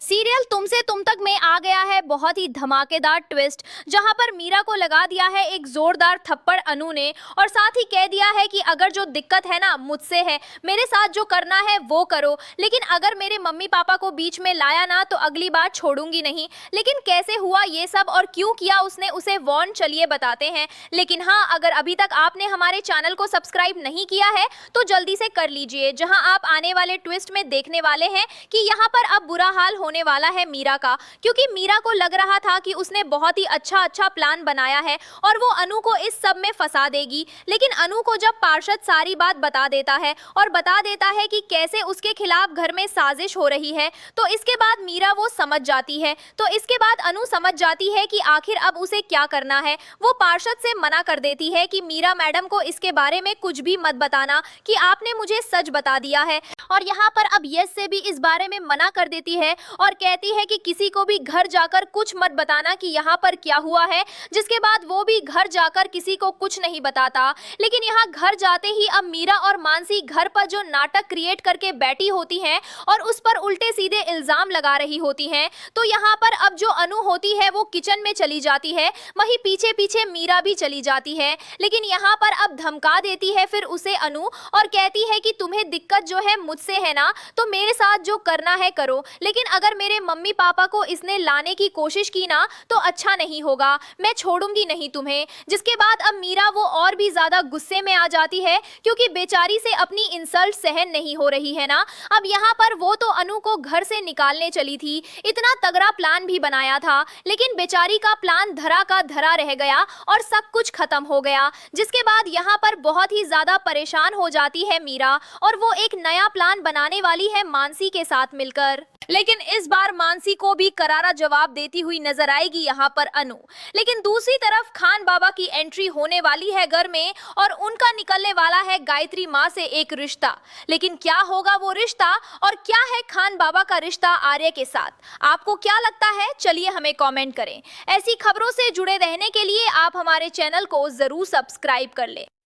Serial तुमसे तुम तक में आ गया है बहुत ही धमाकेदार ट्विस्ट, जहां पर मीरा को लगा दिया है एक जोरदार थप्पड़ अनु ने, और साथ ही कह दिया है कि अगर जो दिक्कत है ना मुझसे है, मेरे साथ जो करना है वो करो, लेकिन अगर मेरे मम्मी पापा को बीच में लाया ना तो अगली बार छोड़ूंगी नहीं। लेकिन कैसे हुआ ये सब और क्यों किया उसने उसे वार्न, चलिए बताते हैं। लेकिन हाँ, अगर अभी तक आपने हमारे चैनल को सब्सक्राइब नहीं किया है तो जल्दी से कर लीजिए, जहां आप आने वाले ट्विस्ट में देखने वाले हैं कि यहाँ पर अब बुरा हाल होने वाला है मीरा का, क्योंकि मीरा को लग रहा था कि उसने बहुत ही अच्छा प्लान बनाया है और वो अनु को इस सब में फंसा देगी। लेकिन अनु को जब पार्षद सारी बात बता देता है और बता देता है कि कैसे उसके खिलाफ घर में साजिश हो रही है, तो इसके बाद मीरा वो समझ जाती है। तो इसके बाद अनु समझ जाती है कि आखिर अब उसे क्या करना है। वो पार्षद से मना कर देती है कि मीरा मैडम को इसके बारे में कुछ भी मत बताना, कि आपने मुझे सच बता दिया है। और यहाँ पर अब यस से भी इस बारे में मना कर देती है और कहती है कि किसी को भी घर जाकर कुछ मत बताना कि यहाँ पर क्या हुआ है। जिसके बाद वो भी घर जाकर किसी को कुछ नहीं बताता। लेकिन यहाँ घर जाते ही अब मीरा और मानसी घर पर जो नाटक क्रिएट करके बैठी होती हैं और उस पर उल्टे सीधे इल्जाम लगा रही होती हैं, तो यहाँ पर अब जो अनु होती है वो किचन में चली जाती है, वहीं पीछे पीछे मीरा भी चली जाती है। लेकिन यहाँ पर अब धमका देती है फिर उसे अनु और कहती है कि तुम्हें दिक्कत जो है मुझसे है ना, तो मेरे साथ जो करना है करो, लेकिन अगर मेरे मम्मी पापा को इसने लाने की कोशिश की ना तो अच्छा नहीं होगा, मैं छोड़ूंगी नहीं तुम्हें। जिसके बाद अब मीरा वो और भी ज्यादा गुस्से में आ जाती है, क्योंकि बेचारी से अपनी इंसल्ट सहन नहीं हो रही है ना। अब यहाँ पर वो तो अनु को घर से निकालने चली थी, इतना तगड़ा प्लान भी बनाया था, लेकिन बेचारी का प्लान धरा का धरा रह गया और सब कुछ खत्म हो गया। जिसके बाद यहाँ पर बहुत ही ज्यादा परेशान हो जाती है मीरा और वो एक नया प्लान बनाने वाली है मानसी के साथ मिलकर। लेकिन इस बार मानसी को भी करारा जवाब देती हुई नजर आएगी यहाँ पर अनु। लेकिन दूसरी तरफ खान बाबा की एंट्री होने वाली है घर में और उनका निकलने वाला है गायत्री माँ से एक रिश्ता। लेकिन क्या होगा वो रिश्ता और क्या है खान बाबा का रिश्ता आर्य के साथ, आपको क्या लगता है? चलिए हमें कमेंट करें। ऐसी खबरों से जुड़े रहने के लिए आप हमारे चैनल को जरूर सब्सक्राइब कर लें।